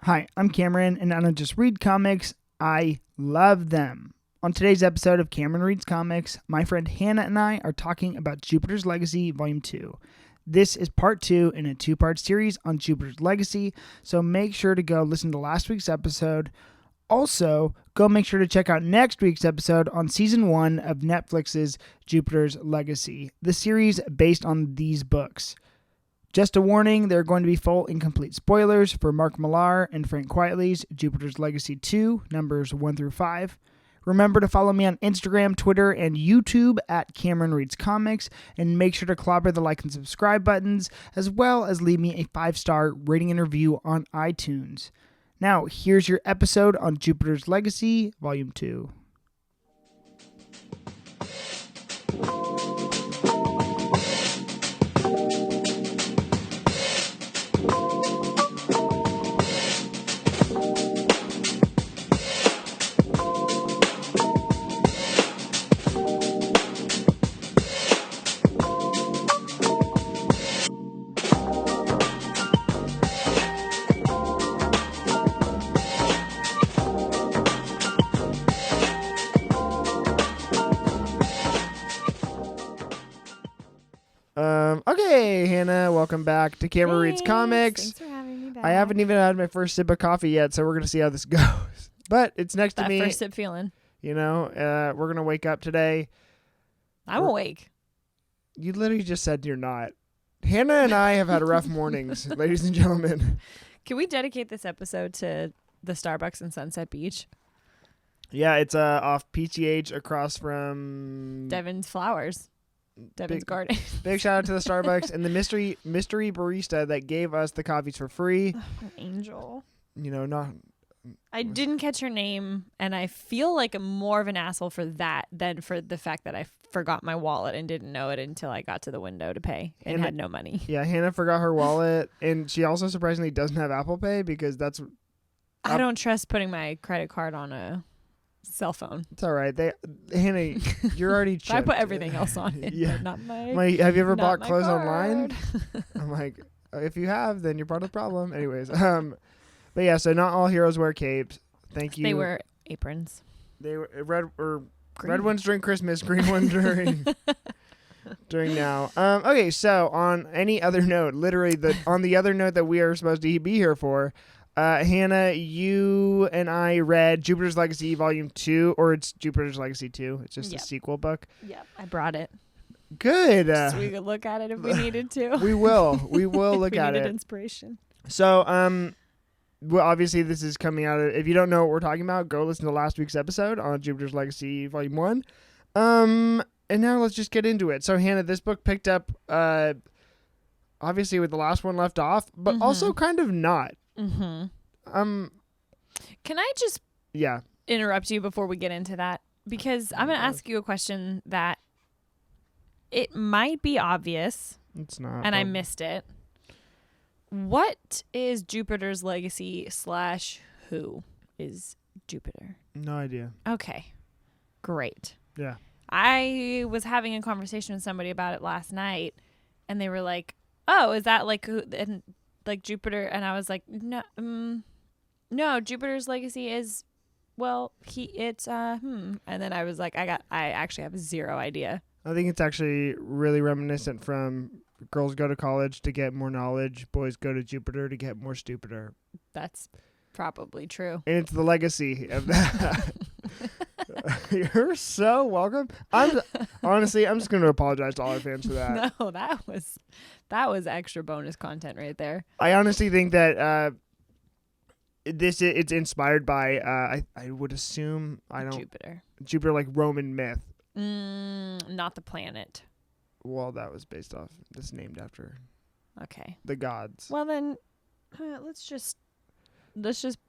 Hi, I'm Cameron, and I don't just read comics, I love them. On today's episode of Cameron Reads Comics, my friend Hannah and I are talking about Jupiter's Legacy Volume 2. This is part 2 in a 2-part series on Jupiter's Legacy, so make sure to go listen to last week's episode. Also, go make sure to check out next week's episode on Season 1 of Netflix's Jupiter's Legacy, the series based on these books. Just a warning, there are going to be full and complete spoilers for Mark Millar and Frank Quitely's Jupiter's Legacy 2, numbers 1 through 5. Remember to follow me on Instagram, Twitter, and YouTube at Cameron Reads Comics, and make sure to clobber the like and subscribe buttons, as well as leave me a 5-star rating and review on iTunes. Now, here's your episode on Jupiter's Legacy, Volume 2. Okay, Hannah, welcome back to Cameron Reads Comics. Thanks for having me back. I haven't even had my first sip of coffee yet, so we're going to see how this goes. But it's next to me. That first sip feeling. You know, we're going to wake up today. I'm awake. You literally just said you're not. Hannah and I have had rough mornings, ladies and gentlemen. Can we dedicate this episode to the Starbucks in Sunset Beach? Yeah, it's off PTH across from Devin's Flowers. Devin's Garden. Big shout out to the Starbucks and the mystery barista that gave us the coffees for free. An angel. You know, I didn't catch her name, and I feel like I'm more of an asshole for that than for the fact that I forgot my wallet and didn't know it until I got to the window to pay and had no money. Yeah, Hannah forgot her wallet, and she also surprisingly doesn't have Apple Pay because that's... I don't trust putting my credit card on a cell phone. It's all right. Hannah, you're already chipped. I put everything else on it, yeah. but not my have you ever not bought my clothes card. online? I'm like, if you have, then you're part of the problem. Anyways, but yeah, so not all heroes wear capes. Thank you. They wear aprons. They were red Green. ones during Christmas, green one during now. Okay, so on any other note, literally on the other note that we are supposed to be here for, Hannah, you and I read Jupiter's Legacy Volume 2, or it's Jupiter's Legacy 2. It's just a sequel book. Yep, I brought it. Good. So we could look at it if we needed to. We will look at it. We needed inspiration. So, well, obviously this is coming out of, if you don't know what we're talking about, go listen to last week's episode on Jupiter's Legacy Volume 1. And now let's just get into it. So, Hannah, this book picked up, obviously with the last one left off, but also kind of not. Can I just interrupt you before we get into that? Because I'm going to ask you a question that it might be obvious. It's not. And I missed it. What is Jupiter's Legacy / who is Jupiter? No idea. Okay. Great. Yeah. I was having a conversation with somebody about it last night, and they were like, oh, is that like who... And like Jupiter, and I was like, no, Jupiter's Legacy is, well, and then I was like, I actually have zero idea. I think it's actually really reminiscent from girls go to college to get more knowledge, boys go to Jupiter to get more stupider. That's probably true. And it's the legacy of that. You're so welcome. Honestly, I'm just going to apologize to all our fans for that. No, that was extra bonus content right there. I honestly think that it's inspired by I would assume Jupiter like Roman myth. Not the planet. Well, that was based off. It's named after. Okay. The gods. Well then, let's just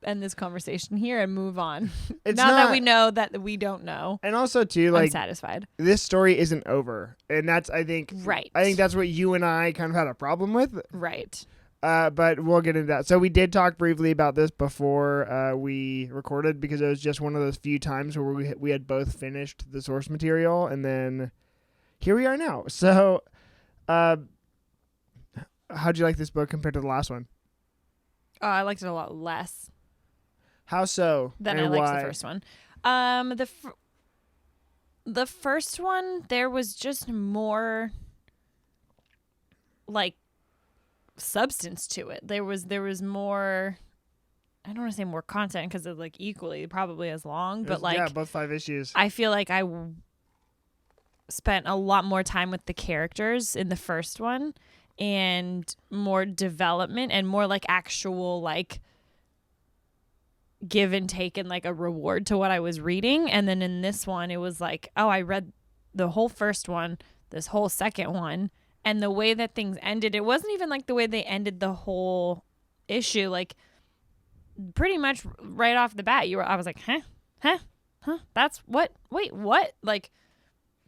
end this conversation here and move on. That we know that we don't know. And also too, like, I'm satisfied. This story isn't over, and that's I think that's what you and I kind of had a problem with. Right. But we'll get into that. So we did talk briefly about this before we recorded because it was just one of those few times where we had both finished the source material, and then here we are now. So, how'd you like this book compared to the last one? Oh, I liked it a lot less How so? than and I liked why? the first one. The first one, there was just more like substance to it. There was more. I don't want to say more content because it's like equally probably as long, but like yeah, both 5 issues. I feel like I spent a lot more time with the characters in the first one and more development and more like actual like give and take and like a reward to what I was reading. And then in this one, it was like, oh, I read the whole first one, this whole second one, and the way that things ended, it wasn't even like the way they ended the whole issue. Like pretty much right off the bat, I was like, huh, that's what? Wait, what? Like,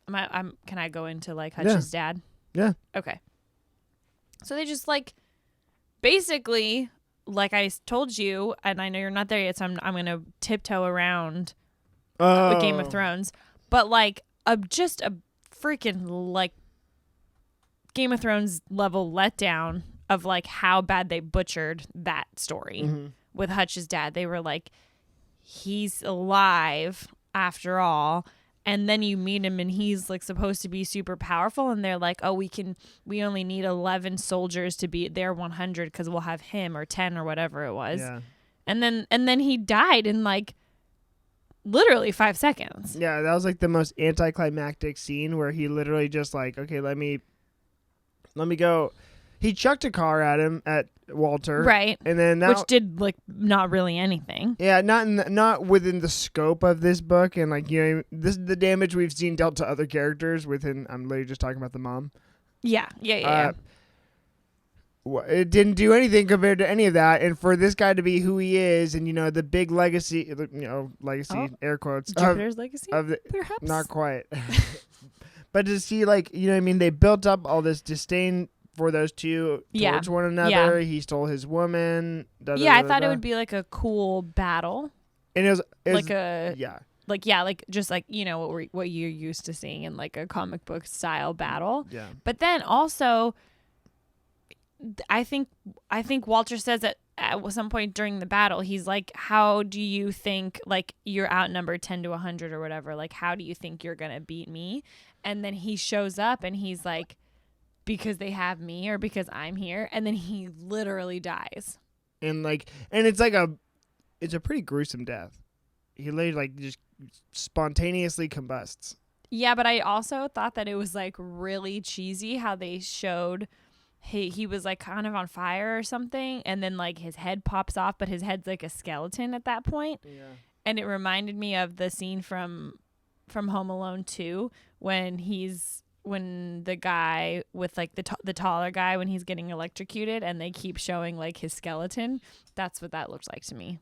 can I go into like Hutch's dad? Yeah. Okay. So they just like basically, like I told you, and I know you're not there yet, so I'm gonna tiptoe around with Game of Thrones, but like just a freaking like Game of Thrones level letdown of like how bad they butchered that story with Hutch's dad. They were like, he's alive after all. And then you meet him and he's like supposed to be super powerful. And they're like, oh, we only need 11 soldiers to be there 100 because we'll have him or 10 or whatever it was. Yeah. And then he died in like literally 5 seconds. Yeah, that was like the most anticlimactic scene where he literally just like, okay, let me go. He chucked a car at him at Walter, right? And then which did like not really anything. Yeah, not within the scope of this book, and like this is the damage we've seen dealt to other characters within. I'm literally just talking about the mom. Yeah. It didn't do anything compared to any of that, and for this guy to be who he is, and the big legacy, air quotes, Jupiter's legacy, perhaps not quite, but to see like they built up all this disdain for those two towards one another. He stole his woman. I thought it would be like a cool battle, and it was like a just like what you're used to seeing in like a comic book style battle. Yeah, but then also, I think Walter says that at some point during the battle, he's like, "How do you think like you're outnumbered 10 to 100 or whatever? Like, how do you think you're gonna beat me?" And then he shows up and he's like, because they have me or because I'm here, and then he literally dies. And it's like it's a pretty gruesome death. He like just spontaneously combusts. Yeah, but I also thought that it was like really cheesy how they showed he was like kind of on fire or something, and then like his head pops off, but his head's like a skeleton at that point. Yeah. And it reminded me of the scene from Home Alone 2 when the guy with like the taller guy, when he's getting electrocuted and they keep showing like his skeleton. That's what that looks like to me.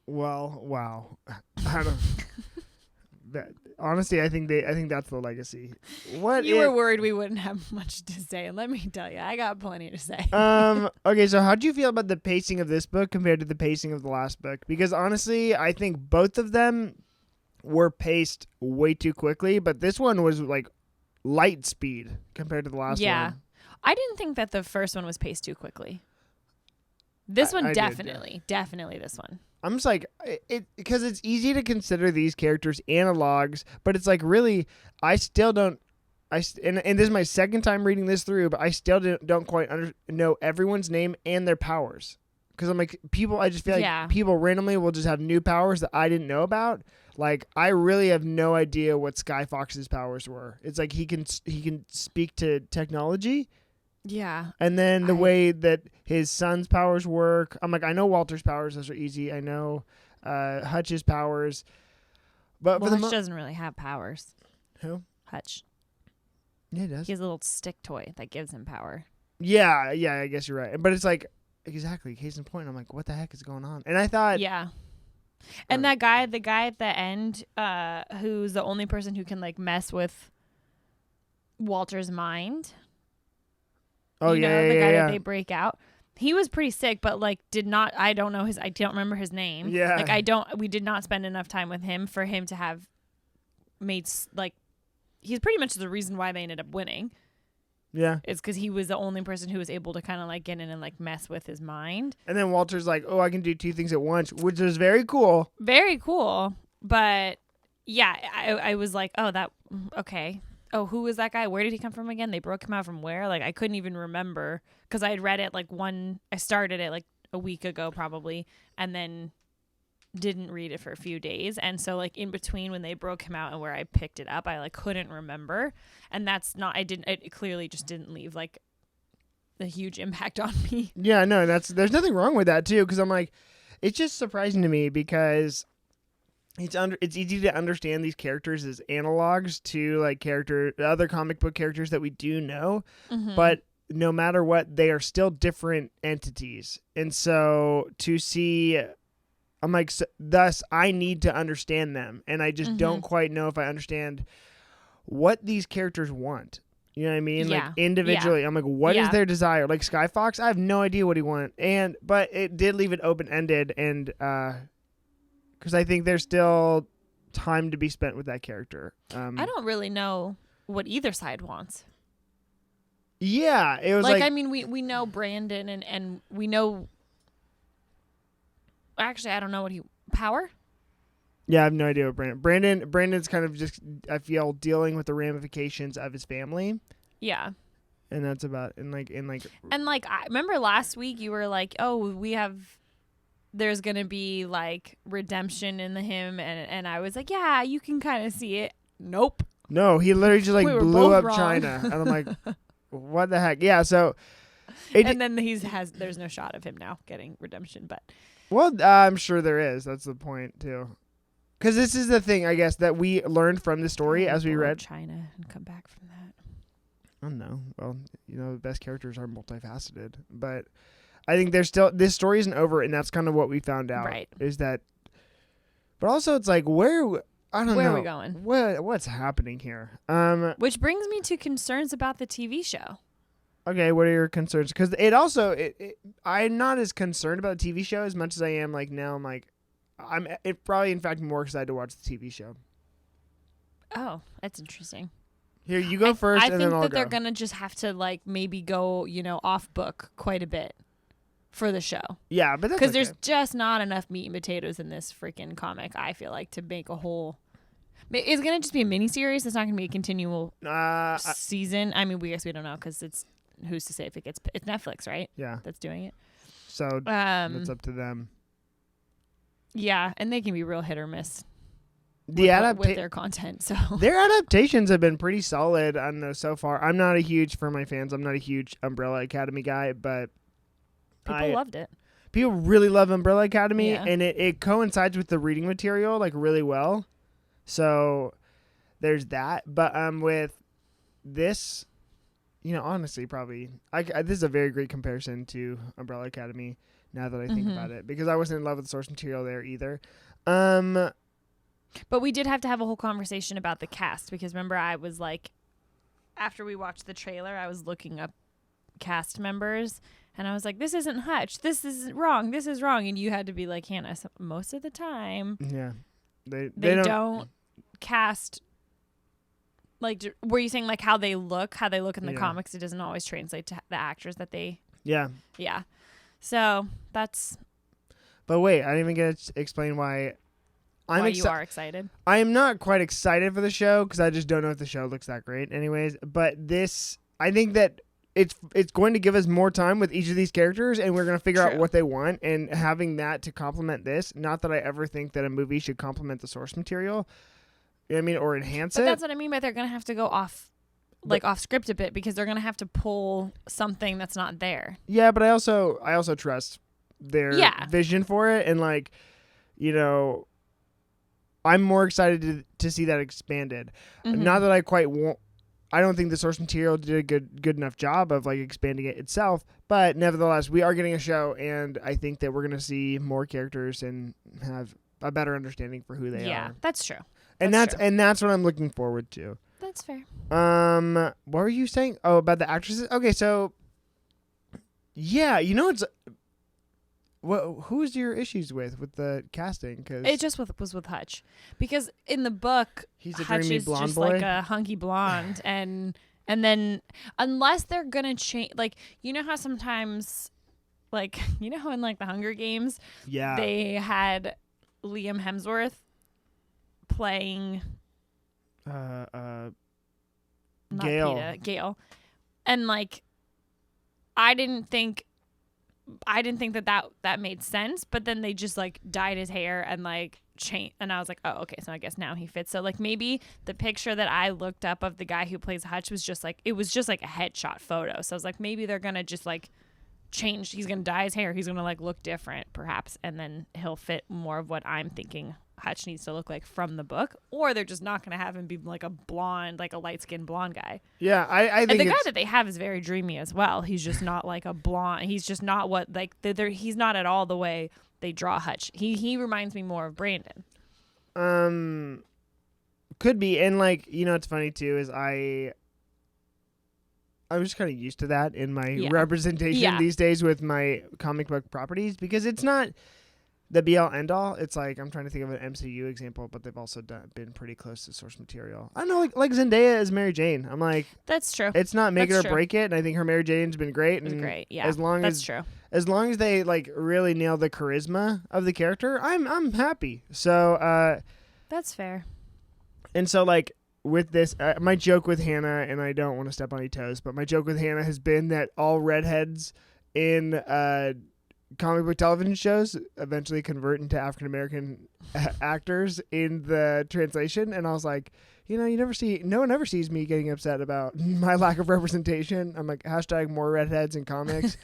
Well, wow. I don't honestly, I think that's the legacy. What you were worried we wouldn't have much to say, and let me tell you, I got plenty to say. Okay, so how do you feel about the pacing of this book compared to the pacing of the last book? Because honestly, I think both of them were paced way too quickly, but this one was like light speed compared to the last one. Yeah. I didn't think that the first one was paced too quickly. This one definitely this one. I'm just like, because it's easy to consider these characters analogs, but it's like really, I still don't, and this is my second time reading this through, but I still don't quite know everyone's name and their powers. Because I'm like, I just feel like people randomly will just have new powers that I didn't know about. Like, I really have no idea what Sky Fox's powers were. It's like he can speak to technology. Yeah. And then the way that his son's powers work. I'm like, I know Walter's powers. Those are easy. I know Hutch's powers. But Hutch doesn't really have powers. Who? Hutch. Yeah, he does. He has a little stick toy that gives him power. Yeah, I guess you're right. But it's like, exactly, case in point, I'm like, what the heck is going on? And I thought... Yeah. And the guy at the end, who's the only person who can like mess with Walter's mind. Oh, the guy that they break out. He was pretty sick, but like I don't remember his name. Yeah. Like we did not spend enough time with him for him to have made like, he's pretty much the reason why they ended up winning. Yeah. It's because he was the only person who was able to kind of like get in and like mess with his mind. And then Walter's like, oh, I can do 2 things at once, which is very cool. Very cool. But yeah, I was like, oh, that, okay. Oh, who was that guy? Where did he come from again? They broke him out from where? Like, I couldn't even remember because I had read it I started it like a week ago probably, and then didn't read it for a few days. And so like in between when they broke him out and where I picked it up, I like couldn't remember. And that's not, it clearly just didn't leave like a huge impact on me. Yeah, no, there's nothing wrong with that too. Cause I'm like, it's just surprising to me because it's easy to understand these characters as analogs to like other comic book characters that we do know, but no matter what, they are still different entities. And so to see, I'm like, thus I need to understand them. And I just don't quite know if I understand what these characters want. You know what I mean? Yeah. Like individually, I'm like, what is their desire? Like Skyfox, I have no idea what he wants. But it did leave it open-ended, and because I think there's still time to be spent with that character. I don't really know what either side wants. Yeah, it was like I mean, we know Brandon and we know. Actually, I don't know what Power. Yeah, I have no idea what Brandon's kind of just, I feel, dealing with the ramifications of his family. Yeah. And that's about and I remember last week you were like, oh, there's gonna be like redemption in him, and I was like, yeah, you can kind of see it. Nope. No, he literally just like blew up wrong. China, and I'm like, what the heck? Yeah, so. And then there's no shot of him now getting redemption, but. Well, I'm sure there is. That's the point too. Because this is the thing, I guess, that we learned from the story as we read. China and come back from that. I don't know. Well, the best characters are multifaceted, but I think there's still, this story isn't over, and that's kind of what we found out. Right. Is that, but also it's like I don't know. Where are we going? What's happening here? Which brings me to concerns about the TV show. Okay, what are your concerns? Because it also, I'm not as concerned about the TV show as much as I am like now. I'm probably in fact more excited to watch the TV show. Oh, that's interesting. Here, you go first, and then I'll go. I think that they're gonna just have to like maybe go, off book quite a bit for the show. Yeah, but that's because there's just not enough meat and potatoes in this freaking comic. I feel like to make a whole. It's gonna just be a mini-series. It's not gonna be a continual season. I mean, we don't know because it's who's to say if it's Netflix, right? Yeah, that's doing it. So it's up to them. Yeah, and they can be real hit or miss. With their content, so their adaptations have been pretty solid. I don't know so far. I'm not a huge, for my fans, I'm not a huge Umbrella Academy guy, but people loved it. People really love Umbrella Academy, and it coincides with the reading material like really well. So there's that. But with this, honestly, probably this is a very great comparison to Umbrella Academy. Now that I think about it, because I wasn't in love with the source material there either. But we did have to have a whole conversation about the cast, because remember I was like, after we watched the trailer, I was looking up cast members, and I was like, this isn't Hutch, this is wrong, and you had to be like, Hannah, most of the time, they don't cast. Like, were you saying like how they look in the comics? It doesn't always translate to the actors that they. Yeah. So that's. But wait, I didn't even get to explain why. You are excited. I am not quite excited for the show because I just don't know if the show looks that great. Anyways, but I think that it's going to give us more time with each of these characters, and we're going to figure out what they want, and having that to complement this. Not that I ever think that a movie should complement the source material. You know what I mean, or enhance it. But that's what I mean by they're going to have to go off script a bit, because they're going to have to pull something that's not there. Yeah, but I also trust their vision for it, and I'm more excited to see that expanded. Not that I quite won't. I don't think the source material did a good enough job of like expanding it itself, but nevertheless, we are getting a show, and I think that we're going to see more characters and have a better understanding for who they are. Yeah, that's true. And that's what I'm looking forward to. That's fair. What were you saying? Oh, about the actresses? Okay, so yeah, it's who's your issues with the casting? Cause it just was with Hutch, because in the book, he's a Hutch dreamy is blonde just boy, like a hunky blonde, and And then unless they're going to change, like, you know how sometimes, like, you know how in like the Hunger Games, they had Liam Hemsworth playing Gale. And like, I didn't think that made sense, but then they just like dyed his hair and like change, and I was like, oh, okay, so I guess now he fits. So like maybe the picture that I looked up of the guy who plays Hutch was just like, it was just like a headshot photo. So I was like, maybe they're gonna just like change, he's gonna dye his hair, he's gonna like look different perhaps, and then he'll fit more of what I'm thinking Hutch needs to look like from the book, or they're just not gonna have him be like a blonde, like a light-skinned blonde guy. Yeah, I think and the guy that they have is very dreamy as well. He's just not like a blonde. He's just not what like he's not at all the way they draw Hutch. He reminds me more of Brandon. Could be. And like, you know, what's funny too is I was just kind of used to that in my representation these days with my comic book properties, because it's not the be all end all. It's like, I'm trying to think of an MCU example, but they've also been pretty close to source material. I don't know, like Zendaya as Mary Jane. I'm like, that's true. It's not make it or break it. And I think her Mary Jane's been great. And great. Yeah, as long as they like really nail the charisma of the character, I'm happy. So that's fair. And so like with this, my joke with Hannah, and I don't want to step on any toes, but my joke with Hannah has been that all redheads in comic book television shows eventually convert into African American actors in the translation. And I was like, you know, no one ever sees me getting upset about my lack of representation. I'm like, hashtag more redheads in comics.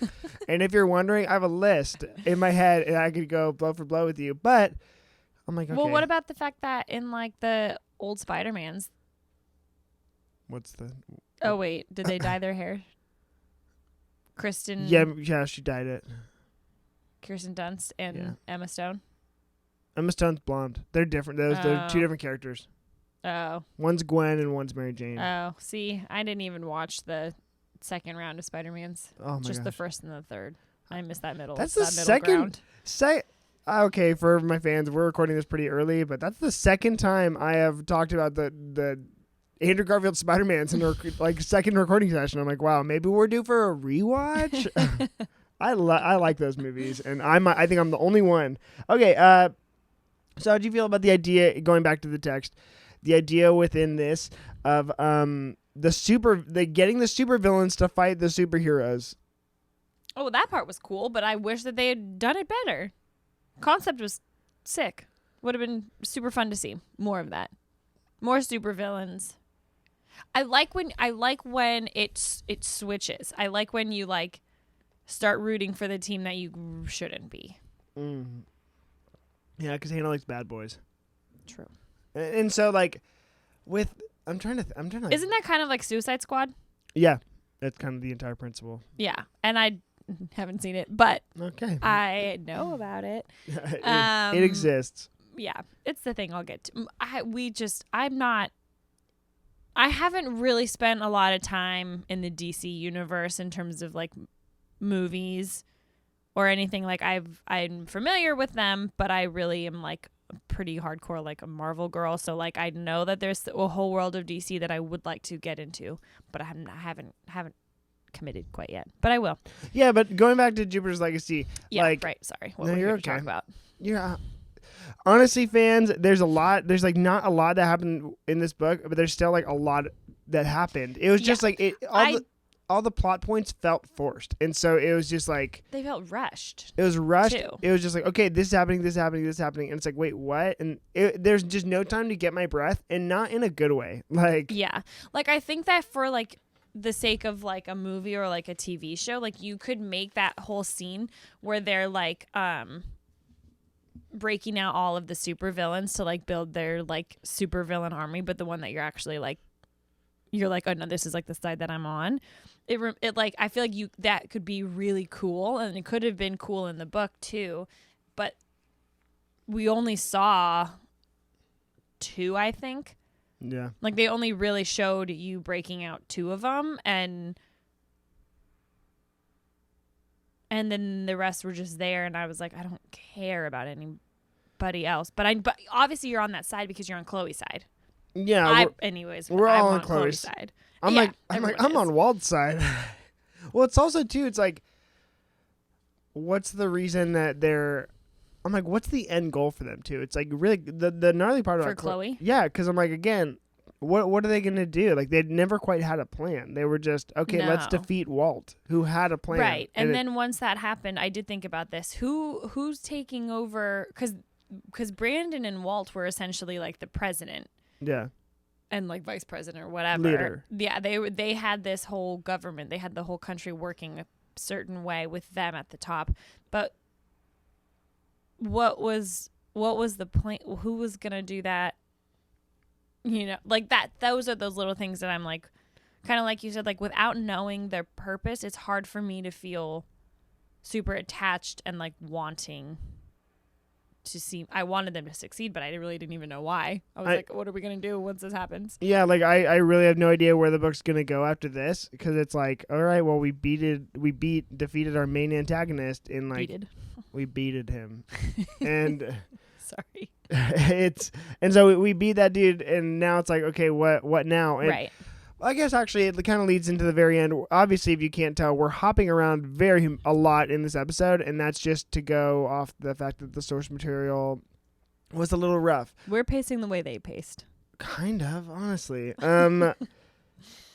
And if you're wondering, I have a list in my head and I could go blow for blow with you, but I'm like, okay. Well, what about the fact that in like the old Spider-Mans? Oh wait, did they dye their hair? Kristen. Yeah, she dyed it. Kirsten Dunst and Emma Stone. Emma Stone's blonde. They're different. They're two different characters. Oh. One's Gwen and one's Mary Jane. Oh, see, I didn't even watch the second round of Spider-Mans. Oh my Just gosh. the first and the third. I missed that middle. That's the second. Okay, for my fans, we're recording this pretty early, but that's the second time I have talked about the Andrew Garfield Spider-Mans in the second recording session. I'm like, wow, maybe we're due for a rewatch. I like those movies, and I think I'm the only one. Okay, so how do you feel about the idea, going back to the text, the idea within this of getting the supervillains to fight the superheroes? Oh, that part was cool, but I wish that they had done it better. Concept was sick. Would have been super fun to see more of that. More supervillains. I like when it switches. I like when you like start rooting for the team that you shouldn't be. Mm. Yeah, because Hannah likes bad boys. True. And so like I'm trying to. Isn't that kind of like Suicide Squad? Yeah, that's kind of the entire principle. Yeah, and I haven't seen it, but okay, I know about it. It exists. Yeah, it's the thing I'll get to. I haven't really spent a lot of time in the DC universe in terms of like movies or anything. Like I'm familiar with them, but I really am like pretty hardcore like a Marvel girl. So like I know that there's a whole world of DC that I would like to get into, but I haven't committed quite yet. But I will. Yeah, but going back to Jupiter's Legacy. Yeah, like, right. Sorry. What were you talking about? Yeah. Honestly, fans, there's like not a lot that happened in this book, but there's still like a lot that happened. It was just like all the plot points felt forced, and so it was just like they felt rushed. It was rushed. Too. It was just like, okay, this is happening, and it's like, wait, what? And there's just no time to get my breath, and not in a good way. Like like I think that for like the sake of like a movie or like a TV show, like you could make that whole scene where they're like breaking out all of the supervillains to like build their like supervillain army, but the one that you're actually like, you're like, oh no, this is like the side that I'm on. It like, I feel like that could be really cool, and it could have been cool in the book too, but we only saw 2, I think. Yeah. Like they only really showed you breaking out 2 of them, and then the rest were just there, and I was like, I don't care about anybody else. But obviously you're on that side because you're on Chloe's side. Yeah, we're all I'm on Chloe's side. I'm I'm on Walt's side. Well, it's also too. It's like, what's the reason that they're? I'm like, what's the end goal for them too? It's like really the gnarly part about For Chloe. Yeah, because I'm like, again, what are they gonna do? Like they'd never quite had a plan. They were just let's defeat Walt, who had a plan. Right, and then once that happened, I did think about this. Who's taking over? Because Brandon and Walt were essentially like the president. Yeah. And like vice president or whatever. Leader. Yeah, they had this whole government. They had the whole country working a certain way with them at the top. But what was the plan? Who was gonna do that? You know, like that. Those are those little things that I'm like, kind of like you said, like without knowing their purpose, it's hard for me to feel super attached and like wanting to see. I wanted them to succeed, but I really didn't even know why. I was like, what are we gonna do once this happens? Yeah, like I really have no idea where the book's gonna go after this, because it's like, all right, well, defeated our main antagonist in like we beated him, and sorry, so we beat that dude, and now it's like, okay, what now? And right. I guess actually it kind of leads into the very end. Obviously, if you can't tell, we're hopping around a lot in this episode, and that's just to go off the fact that the source material was a little rough. We're pacing the way they paced. Kind of, honestly. I'm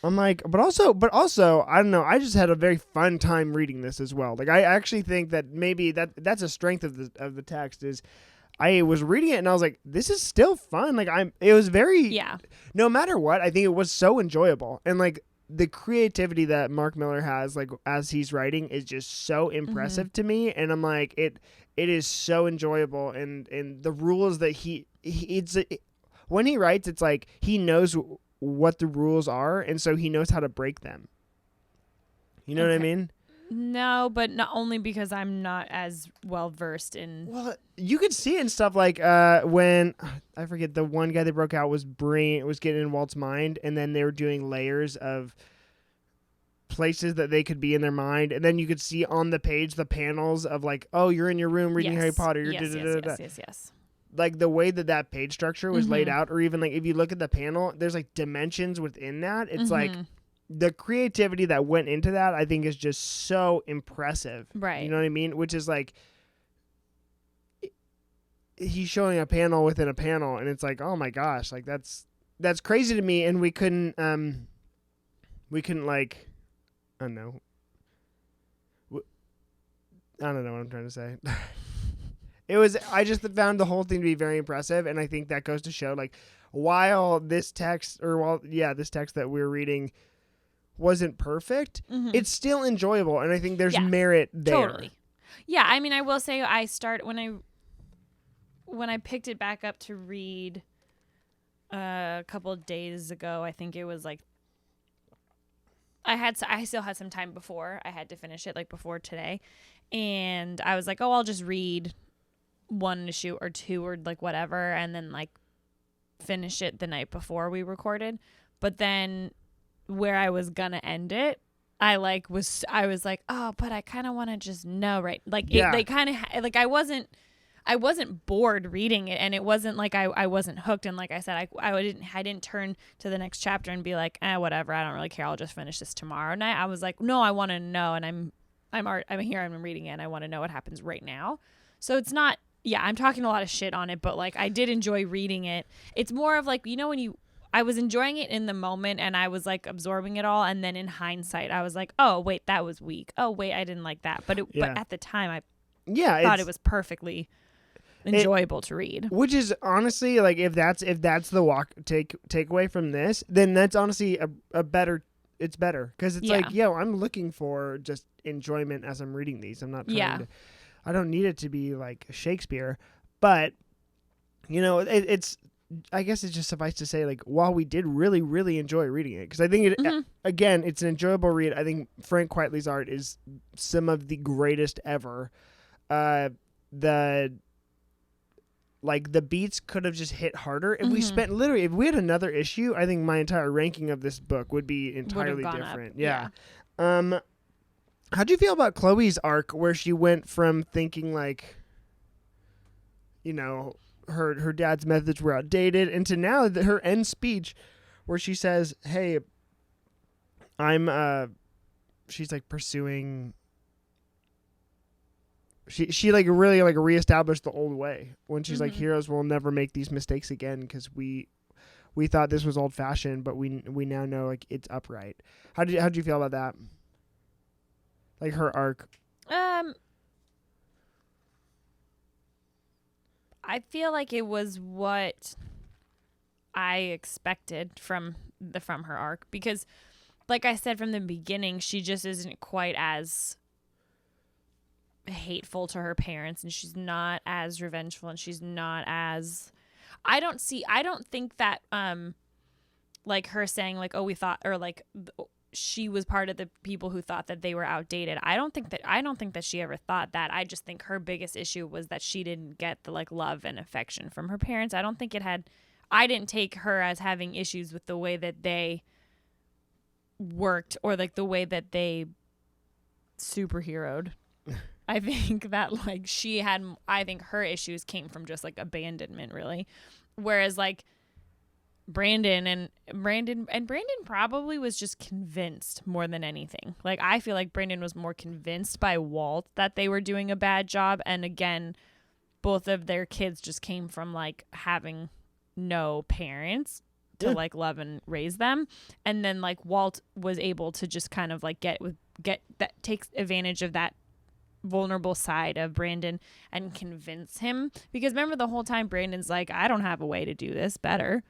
like, but also, I don't know. I just had a very fun time reading this as well. Like, I actually think that maybe that's a strength of the text is. I was reading it and I was like, this is still fun. Like it was very, no matter what, I think it was so enjoyable. And like the creativity that Mark Millar has, like as he's writing, is just so impressive to me. And I'm like, it is so enjoyable. And the rules that when he writes, it's like, he knows what the rules are. And so he knows how to break them. You know what I mean? No, but not only because I'm not as well versed in. Well, you could see it in stuff like when I forget, the one guy that broke out was getting in Walt's mind, and then they were doing layers of places that they could be in their mind, and then you could see on the page the panels of like, oh, you're in your room reading Harry Potter. You're yes. Like the way that page structure was laid out, or even like if you look at the panel, there's like dimensions within that. It's like. The creativity that went into that, I think, is just so impressive. Right. You know what I mean? Which is like, he's showing a panel within a panel, and it's like, oh my gosh, like that's crazy to me. And we couldn't like, I don't know. I don't know what I'm trying to say. I just found the whole thing to be very impressive. And I think that goes to show, like, while this text that we're reading wasn't perfect, it's still enjoyable, and I think there's merit there. Totally. Yeah, I mean, I will say when I picked it back up to read a couple of days ago, I think it was like I still had some time before I had to finish it, like before today, and I was like, oh, I'll just read one issue or two or like whatever, and then like finish it the night before we recorded. But then where I was gonna end it, I was like, oh, but I kind of want to just know, right? Like they kind of like I wasn't bored reading it, and it wasn't like I wasn't hooked. And like I said, I didn't turn to the next chapter and be like, whatever, I don't really care, I'll just finish this tomorrow night. I was like, no, I want to know, and I'm here, I'm reading it, and I want to know what happens right now. So it's not, I'm talking a lot of shit on it, but like I did enjoy reading it. It's more of like, you know, I was enjoying it in the moment, and I was like absorbing it all, and then in hindsight I was like, oh wait, that was weak, oh wait, I didn't like that, but at the time I thought it was perfectly enjoyable to read. Which is honestly, like, if that's the takeaway from this, then that's honestly a better, it's better, because it's like, I'm looking for just enjoyment as I'm reading these. I'm not trying to, I don't need it to be like Shakespeare, but you know, it's, I guess it's just suffice to say, like, while we did really, really enjoy reading it, because I think again, it's an enjoyable read. I think Frank Quitely's art is some of the greatest ever. The beats could have just hit harder if we spent if we had another issue. I think my entire ranking of this book would be entirely different. Yeah. How'd you feel about Chloe's arc, where she went from thinking like, her dad's methods were outdated, and to now her end speech where she says, hey, she's like pursuing, she like really like reestablished the old way when she's like, heroes will never make these mistakes again because we thought this was old fashioned, but we now know like it's upright. How'd you feel about that? Like her arc? I feel like it was what I expected from her arc, because like I said from the beginning, she just isn't quite as hateful to her parents, and she's not as revengeful, and she's not as, I don't think that like her saying like, oh, we thought, or like she was part of the people who thought that they were outdated. I don't think that she ever thought that. I just think her biggest issue was that she didn't get the like love and affection from her parents. I didn't take her as having issues with the way that they worked or like the way that they superheroed. I think that like I think her issues came from just like abandonment, really. Whereas like Brandon probably was just convinced more than anything. Like I feel like Brandon was more convinced by Walt that they were doing a bad job, and again, both of their kids just came from like having no parents to like love and raise them, and then like Walt was able to just kind of like get that, takes advantage of that vulnerable side of Brandon and convince him, because remember the whole time Brandon's like, I don't have a way to do this better.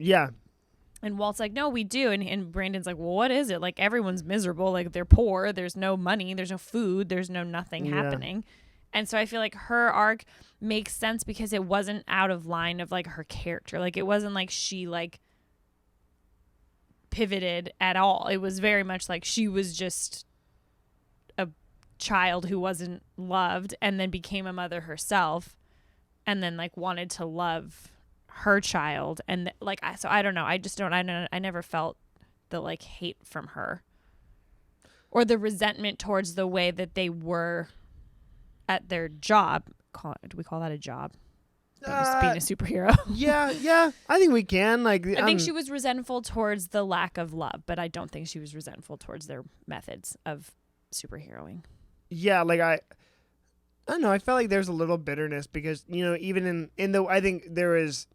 Yeah. And Walt's like, no, we do. And Brandon's like, well, what is it? Like, everyone's miserable. Like, they're poor. There's no money. There's no food. There's no nothing happening. And so I feel like her arc makes sense because it wasn't out of line of, like, her character. Like, it wasn't like she, like, pivoted at all. It was very much like she was just a child who wasn't loved and then became a mother herself and then, like, wanted to love her child, and like I don't know, I never felt the like hate from her or the resentment towards the way that they were at their job. Do we call that a job? Being a superhero. yeah, I think we can. Like, I think she was resentful towards the lack of love, but I don't think she was resentful towards their methods of superheroing. Yeah, like I don't know. I felt like there's a little bitterness because even in the, I think there is.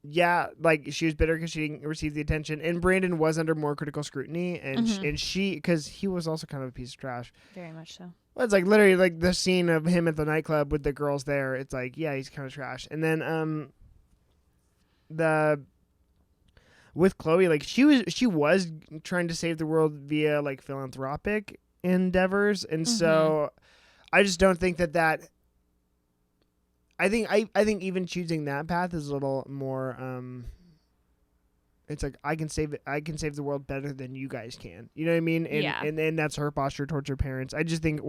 Yeah, like she was bitter because she didn't receive the attention, and Brandon was under more critical scrutiny, and she, because he was also kind of a piece of trash. Very much so. Well, it's like literally like the scene of him at the nightclub with the girls there. It's like, yeah, he's kind of trash. And then with Chloe, like she was trying to save the world via like philanthropic endeavors, and so I just don't think that. I think even choosing that path is a little more. It's like I can save the world better than you guys can. You know what I mean? And and that's her posture towards her parents. I just think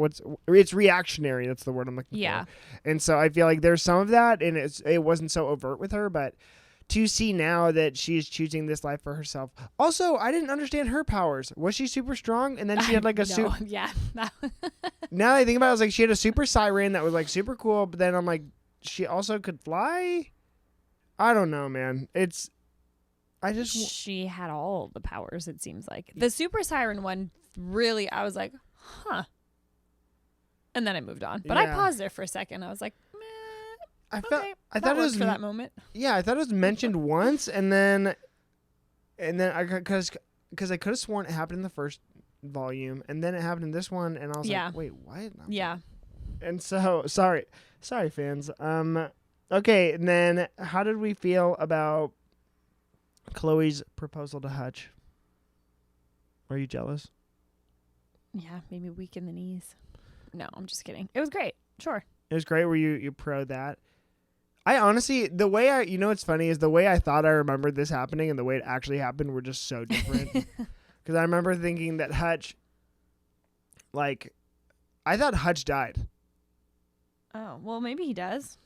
it's reactionary. That's the word I'm looking for. And so I feel like there's some of that, and it wasn't so overt with her, but to see now that she's choosing this life for herself. Also, I didn't understand her powers. Was she super strong? And then she had like a super. Yeah. Now that I think about it, I was like, she had a super siren that was like super cool, but then I'm like, she also could fly? I don't know, man. She had all the powers, it seems like. The super siren one, really, I was like, huh. And then I moved on. But I paused there for a second. I was like, meh. I thought it was for that moment. Yeah, I thought it was mentioned once, and then I, because I could have sworn it happened in the first volume, and then it happened in this one, and I was like, wait, what? Yeah. And so, sorry fans. Okay, and then how did we feel about Chloe's proposal to Hutch? Are you jealous? Yeah, maybe weak in the knees. No, I'm just kidding. It was great. Sure. It was great. Were you pro that? I honestly, the way what's funny is the way I thought I remembered this happening and the way it actually happened were just so different. Because I remember thinking that Hutch, like, I thought Hutch died. Oh, well, maybe he does.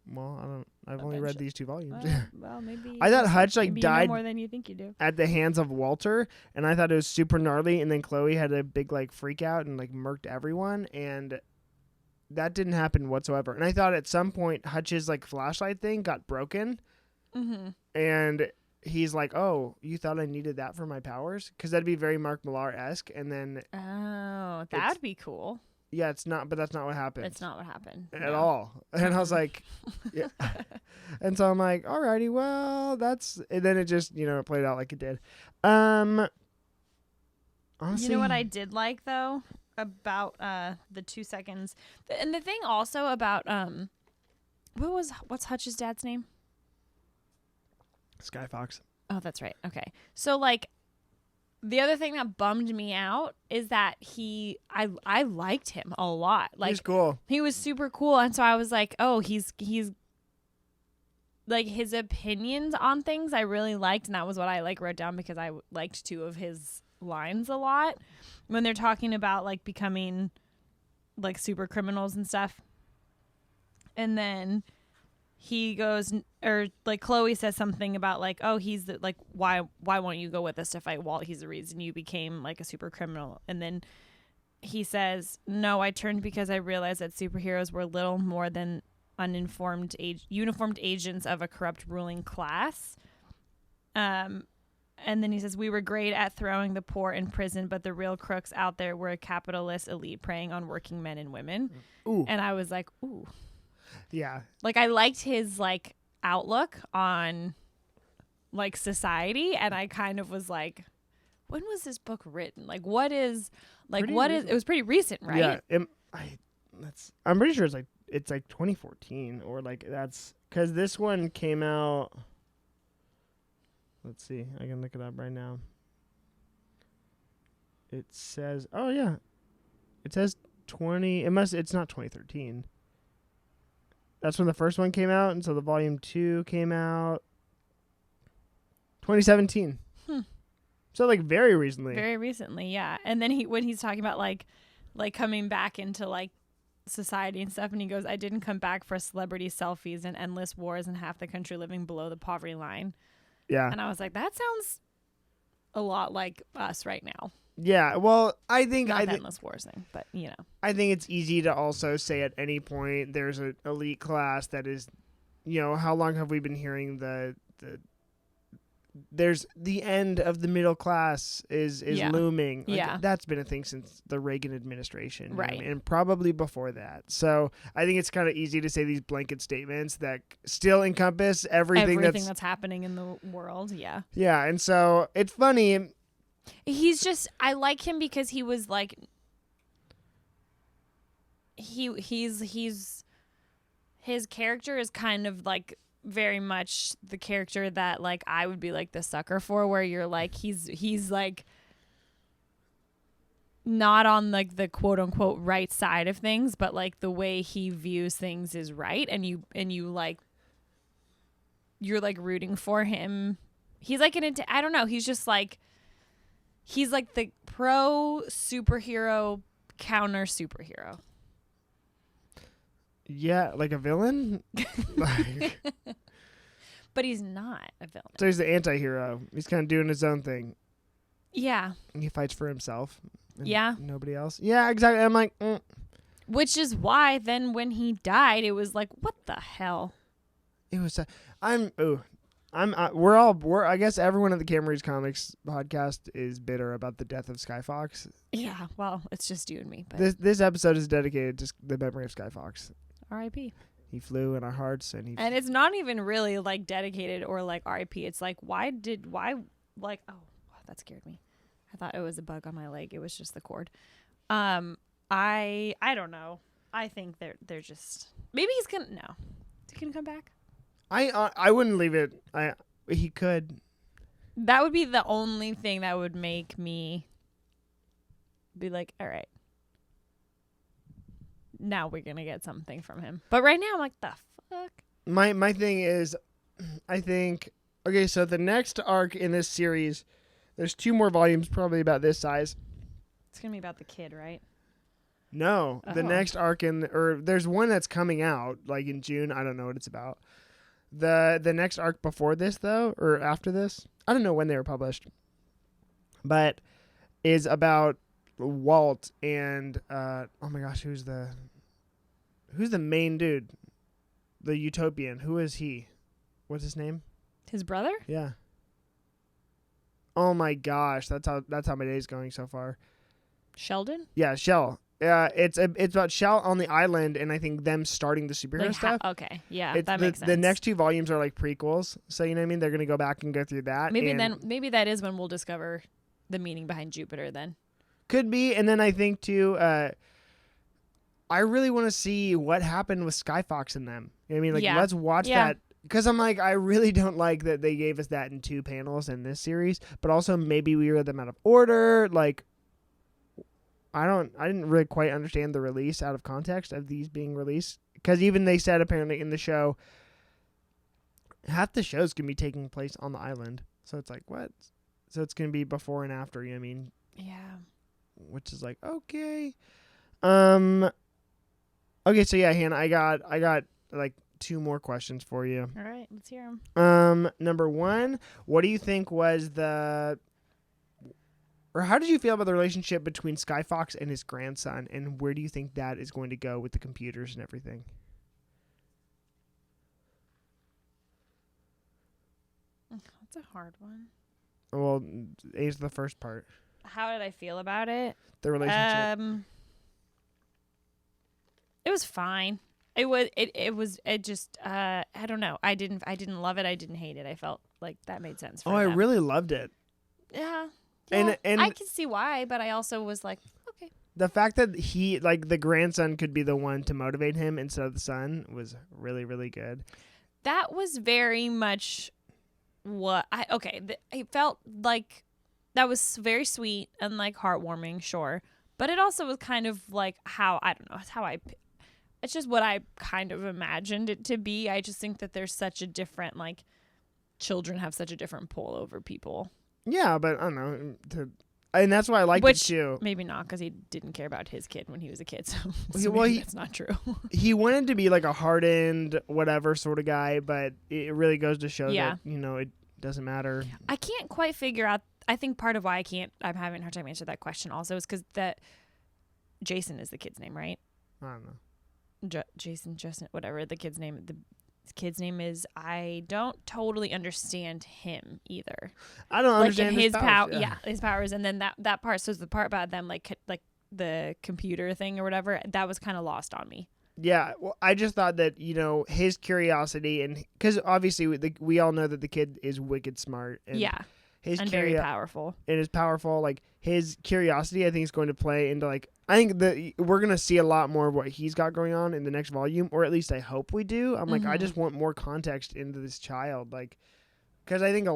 Well, I don't. I've only read these 2 volumes. Well, maybe. I thought Hutch like died more than you think you do at the hands of Walter, and I thought it was super gnarly. And then Chloe had a big like freak out and like murked everyone. And that didn't happen whatsoever. And I thought at some point Hutch's like flashlight thing got broken, and he's like, "Oh, you thought I needed that for my powers?" Because that'd be very Mark Millar-esque. And then that'd be cool. yeah, it's not, but that's not what happened. It's not what happened at all. And I was like, yeah. And so I'm like, alrighty, well, that's. And then it just it played out like it did. Honestly, you know what I did like though about the 2 seconds, and the thing also about what's Hutch's dad's name? Sky Fox. Oh, that's right. Okay, so like. The other thing that bummed me out is that I liked him a lot. Like, he's cool. He was super cool. And so I was like, oh, he's like his opinions on things I really liked. And that was what I like wrote down because I liked 2 of his lines a lot when they're talking about like becoming like super criminals and stuff. And then he goes, or like Chloe says something about like, oh, he's the, like, why won't you go with us to fight Walt? He's the reason you became like a super criminal. And then he says, no, I turned because I realized that superheroes were little more than uniformed agents of a corrupt ruling class. And then he says, we were great at throwing the poor in prison, but the real crooks out there were a capitalist elite preying on working men and women. Ooh. And I was like, ooh. Yeah. Like I liked his like outlook on like society, and I kind of was like, when was this book written? Like what is it was pretty recent, right? Yeah. I'm pretty sure it's like 2014 or like that's cuz this one came out. Let's see. I can look it up right now. It says, oh yeah. It says it's not 2013. That's when the first one came out, and so the volume 2 came out 2017. So like very recently. Very recently, yeah. And then when he's talking about like coming back into like society and stuff, and he goes, I didn't come back for celebrity selfies and endless wars and half the country living below the poverty line. Yeah. And I was like, that sounds a lot like us right now. Yeah, well, I think not the endless wars thing, but I think it's easy to also say at any point there's an elite class that is, how long have we been hearing there's the end of the middle class is looming. Like, that's been a thing since the Reagan administration, right? And probably before that. So I think it's kind of easy to say these blanket statements that still encompass everything that's happening in the world. Yeah. Yeah, and so it's funny. I like him because he was like, he's his character is kind of like very much the character that like I would be like the sucker for, where you're like, he's like not on like the quote unquote right side of things, but like the way he views things is right. And you like, you're like rooting for him. He's like I don't know. He's just like, he's like the pro superhero counter superhero. Yeah, like a villain? But he's not a villain. So he's the anti-hero. He's kind of doing his own thing. Yeah. He fights for himself. Yeah. Nobody else. Yeah, exactly. I'm like, Which is why then when he died, it was like, what the hell? It was, I guess everyone at the Camera Reads Comics podcast is bitter about the death of Sky Fox. Yeah, well, it's just you and me. But this episode is dedicated to the memory of Sky Fox. R.I.P. He flew in our hearts, and it's not even really like dedicated or like R.I.P. It's like why oh, that scared me. I thought it was a bug on my leg. It was just the cord. I don't know. I think they're just, maybe he's gonna come back. I wouldn't leave it. He could. That would be the only thing that would make me be like, all right, now we're gonna get something from him. But right now, I'm like, the fuck. My thing is, I think, okay, so the next arc in this series, there's 2 more volumes, probably about this size. It's gonna be about the kid, right? No, the next arc there's one that's coming out like in June. I don't know what it's about. The next arc before this, though, or after this, I don't know when they were published, but is about Walt and oh my gosh, who's the who's the main dude? The Utopian. Who is he? What's his name? His brother? Yeah. Oh my gosh, that's how my day's going so far. Sheldon? Yeah, Shell. It's about Shell on the island, and I think them starting the superhero stuff. Okay, yeah, that makes sense. The next 2 volumes are like prequels, so you know what I mean. They're gonna go back and go through that. Maybe that is when we'll discover the meaning behind Jupiter. Then could be, and then I think too. I really want to see what happened with Skyfox and them. You know what I mean, like let's watch that. Because I'm like, I really don't like that they gave us that in 2 panels in this series, but also maybe we read them out of order. Like, I didn't really quite understand the release out of context of these being released. Because even they said apparently in the show, half the shows can be taking place on the island. So it's like, what? So it's going to be before and after, you know what I mean? yeah. Which is like, okay. Okay, so yeah, Hannah, I got like 2 more questions for you. All right, let's hear them. Number 1, what do you think was or how did you feel about the relationship between Skyfox and his grandson, and where do you think that is going to go with the computers and everything? That's a hard one. Well, A's the first part. How did I feel about it? The relationship. It was fine. It just I don't know. I didn't love it. I didn't hate it. I felt like that made sense for I them. really loved it. Yeah. And I can see why, but I also was like, okay. The fact that he, like, the grandson could be the one to motivate him instead of the son was really, really good. That was very much what it felt like that was very sweet and like heartwarming, sure. But it also was kind of like it's just what I kind of imagined it to be. I just think that there's such a different, like, children have such a different pull over people. Yeah, but I don't know. And that's why I liked it too. Maybe not, because he didn't care about his kid when he was a kid. So that's not true. He wanted to be like a hardened, whatever sort of guy, but it really goes to show that, you know, it doesn't matter. I can't quite figure out. I think part of why I'm having a hard time answering that question also is because that Jason is the kid's name, right? I don't know. Jason, Justin, whatever the kid's name. The kid's name is. I don't totally understand him either. I don't understand his powers. Yeah, his powers, and then that part. So the part about them, like the computer thing or whatever, that was kind of lost on me. Yeah, well, I just thought that, you know, his curiosity, and because obviously we all know that the kid is wicked smart. And very powerful. It is powerful. Like, his curiosity, I think, is going to play into, like, I think that we're going to see a lot more of what he's got going on in the next volume, or at least I hope we do. I'm like, I just want more context into this child. Like, because I think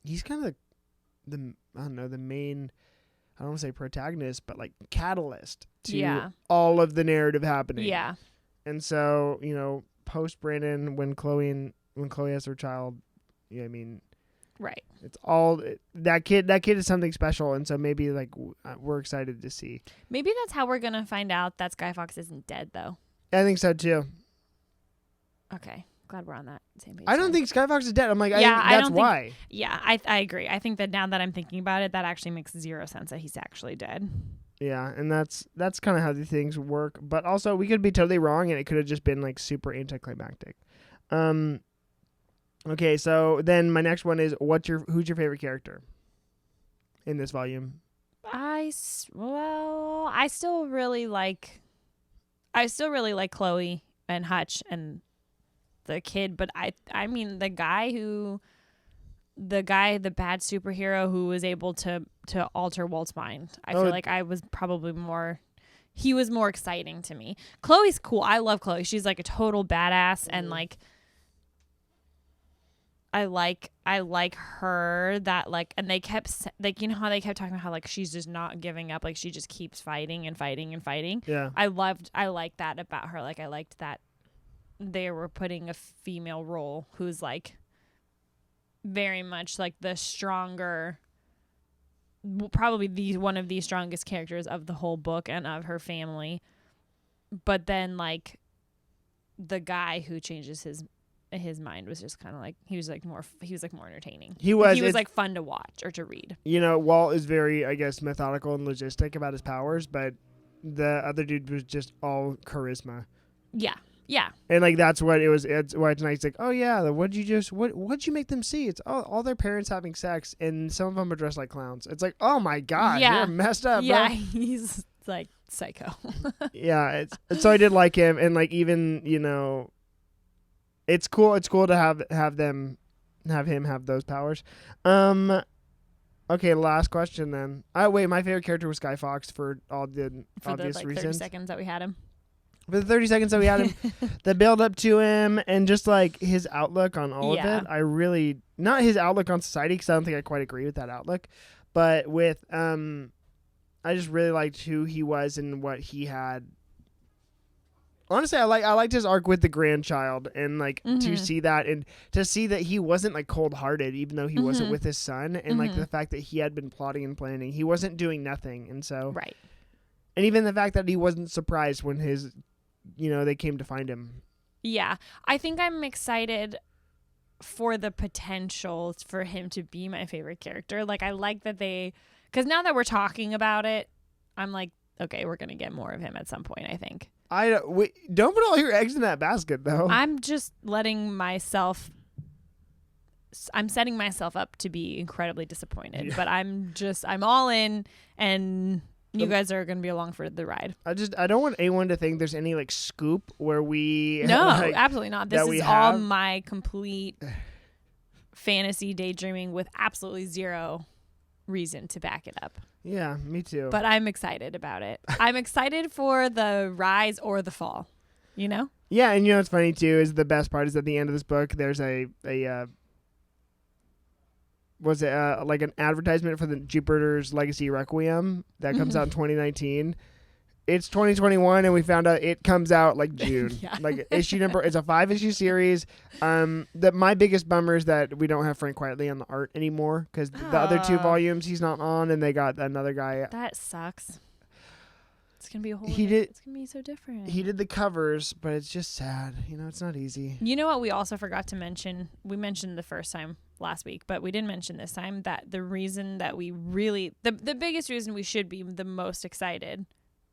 he's kind of the main, I don't want to say protagonist, but like catalyst to all of the narrative happening. Yeah. And so, you know, post Brandon, when Chloe has her child, yeah, I mean, right. It's all that kid is something special, and so maybe like we're excited to see. Maybe that's how we're gonna find out that Skyfox isn't dead, though. I think so too. Okay, glad we're on that same page. I don't think Skyfox is dead. I'm like, that's why. I agree. I think that now that I'm thinking about it, that actually makes zero sense that he's actually dead. Yeah, and that's kind of how the things work. But also, we could be totally wrong, and it could have just been like super anticlimactic. Okay, so then my next one is who's your favorite character in this volume? I still really like Chloe and Hutch and the kid, but I mean the bad superhero who was able to alter Walt's mind. I feel like he was more exciting to me. Chloe's cool. I love Chloe. She's like a total badass, and like I like her, that like, and they kept like, you know how they kept talking about how like she's just not giving up, like she just keeps fighting and fighting and fighting. Yeah. I liked that about her. Like I liked that they were putting a female role who's like very much like the stronger, probably one of the strongest characters of the whole book and of her family. But then like the guy who changes his mind was just kind of like he was more entertaining. He was like fun to watch or to read. You know, Walt is very, I guess, methodical and logistic about his powers, but the other dude was just all charisma. Yeah. Yeah. And like that's what it was. It's why it's nice. Like, oh yeah, what'd you make them see? It's all their parents having sex, and some of them are dressed like clowns. It's like, oh my god, you're messed up. Yeah, bro. he's like psycho. Yeah, so I did like him, and like even it's cool. It's cool to have him have those powers. Okay, last question then. Wait, my favorite character was Sky Fox for all the obvious the 30 reasons. seconds that we had him. For the 30 seconds that we had him, the build up to him, and just like his outlook on all of it, I really not his outlook on society because I don't think I quite agree with that outlook, but with I just really liked who he was and what he had. Honestly, I liked his arc with the grandchild and like to see that and to see that he wasn't like cold hearted even though he wasn't with his son and like the fact that he had been plotting and planning, he wasn't doing nothing, and so right. And even the fact that he wasn't surprised when his they came to find him. Yeah. I think I'm excited for the potential for him to be my favorite character. Like, I like that because now that we're talking about it, I'm like, okay, we're going to get more of him at some point, I think. Don't put all your eggs in that basket, though. I'm just I'm setting myself up to be incredibly disappointed, but I'm all in, and you guys are going to be along for the ride. I don't want anyone to think there's any like scoop where we No, absolutely not. This is all my complete fantasy daydreaming with absolutely zero reason to back it up. Yeah, me too. But I'm excited about it. I'm excited for the rise or the fall, Yeah, and what's funny too is the best part is at the end of this book there's was it like an advertisement for the Jupiter's Legacy Requiem that comes out in 2019. It's 2021 and we found out it comes out like June. Like issue number, it's a 5-issue series. My biggest bummer is that we don't have Frank Quietly on the art anymore because the other 2 volumes he's not on, and they got another guy. That sucks. It's gonna be a whole. It's gonna be so different. He did the covers, but it's just sad. It's not easy. You know what? We also forgot to mention. We mentioned the first time last week, but we didn't mention this time that the reason that we really the biggest reason we should be the most excited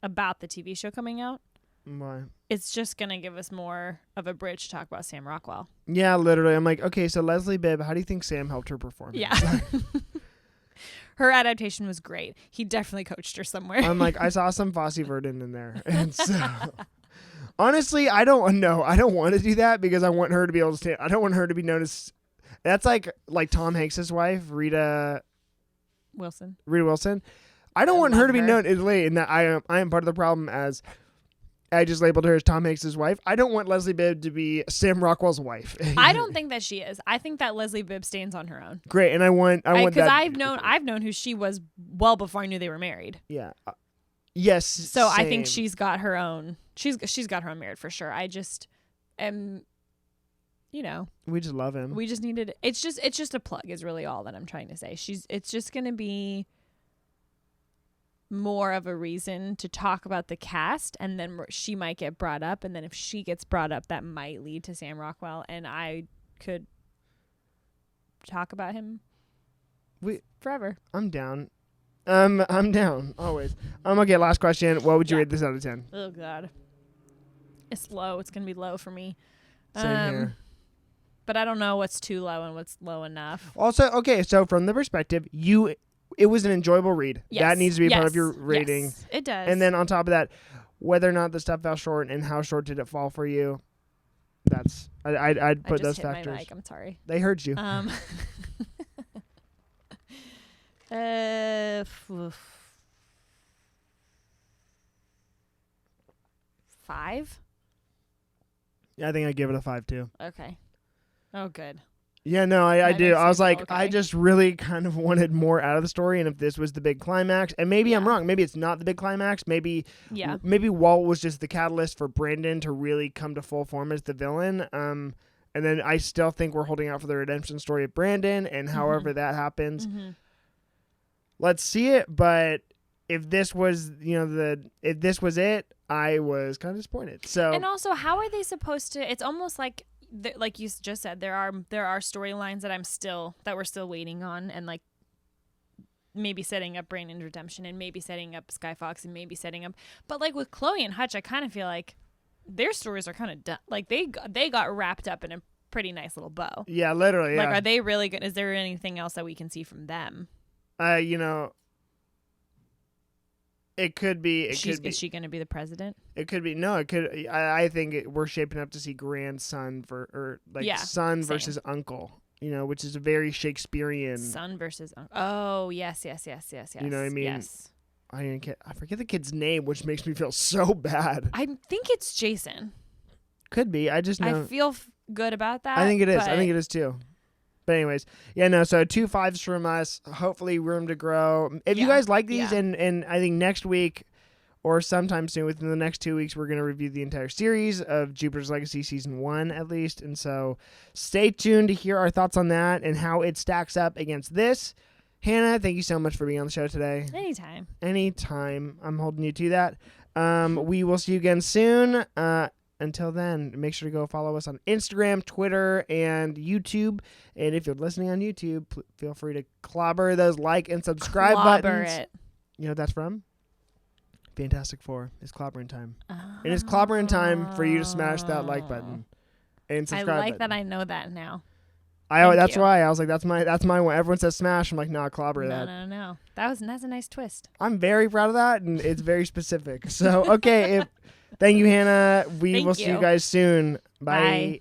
about the TV show coming out. Why? It's just gonna give us more of a bridge to talk about Sam Rockwell. Yeah, literally. I'm like, okay, so Leslie Bibb, how do you think Sam helped her perform? Yeah. Her adaptation was great. He definitely coached her somewhere. I'm like, I saw some Fosse Verdon in there. And so, honestly, I don't know. I don't want to do that because I want her to be able to stand. I don't want her to be known as. That's like Tom Hanks' wife, Rita Wilson. I don't want her to be known as late, and that I am part of the problem as I just labeled her as Tom Hanks' wife. I don't want Leslie Bibb to be Sam Rockwell's wife. I don't think that she is. I think that Leslie Bibb stands on her own. Great, and I want that because I've known who she was well before I knew they were married. Yeah. Yes. So same. I think she's got her own. She's got her own merit for sure. I just am. We just love him. We just needed. It's just a plug. Is really all that I'm trying to say. It's just gonna be more of a reason to talk about the cast, and then she might get brought up, and then if she gets brought up, that might lead to Sam Rockwell, and I could talk about him forever. I'm down. I'm down always. Okay, last question. What would you rate this out of 10? Oh God, it's low. It's gonna be low for me. Same here. But I don't know what's too low and what's low enough. Also, okay, so from the perspective, it was an enjoyable read. Yes. That needs to be part of your rating. Yes, it does. And then on top of that, whether or not the stuff fell short and how short did it fall for you, that's I'd put those factors. My mic. I'm sorry. They heard you. 5. Yeah, I think I'd give it a 5 too. Okay. Oh, good. Yeah, no, I do. I was like, okay. I just really kind of wanted more out of the story, and if this was the big climax, and maybe I'm wrong, maybe it's not the big climax, maybe Walt was just the catalyst for Brandon to really come to full form as the villain, and then I still think we're holding out for the redemption story of Brandon, and however that happens, let's see it, but if this was, if this was it, I was kind of disappointed. So, and also, how are they supposed to, it's almost like you just said, there are storylines that we're still waiting on, and like maybe setting up Brandon's redemption and maybe setting up Sky Fox and maybe setting up. But like with Chloe and Hutch, I kind of feel like their stories are kind of done. Like they got wrapped up in a pretty nice little bow. Yeah, literally. Like, Yeah. are they really good? Is there anything else that we can see from them? You know, it could be. Is she going to be the president? It could be. No, it could. I think we're shaping up to see grandson son versus uncle. You know, which is a very Shakespearean. Son versus uncle. Oh, yes. You know what I mean? Yes. I forget the kid's name, which makes me feel so bad. I think it's Jason. Could be. I just know. I feel good about that. I think it is. I think it is too. But anyways, yeah, no. So 2 5s from us. Hopefully, room to grow. If you guys like these, and I think next week or sometime soon, within the next 2 weeks, we're going to review the entire series of Jupiter's Legacy Season 1, at least. And so stay tuned to hear our thoughts on that and how it stacks up against this. Hannah, thank you so much for being on the show today. Anytime. I'm holding you to that. We will see you again soon. Until then, make sure to go follow us on Instagram, Twitter, and YouTube. And if you're listening on YouTube, feel free to clobber those like and subscribe buttons. It. You know what that's from? Fantastic Four. It's clobbering time. And it's clobbering time for you to smash that like button and subscribe I like button. that I know that now. That's why I was like, that's my one. Everyone says smash. I'm like, nah, clobber that. No. That's a nice twist. I'm very proud of that, and it's very specific. So, okay. Thank you, Hannah. We will see you guys soon. Bye.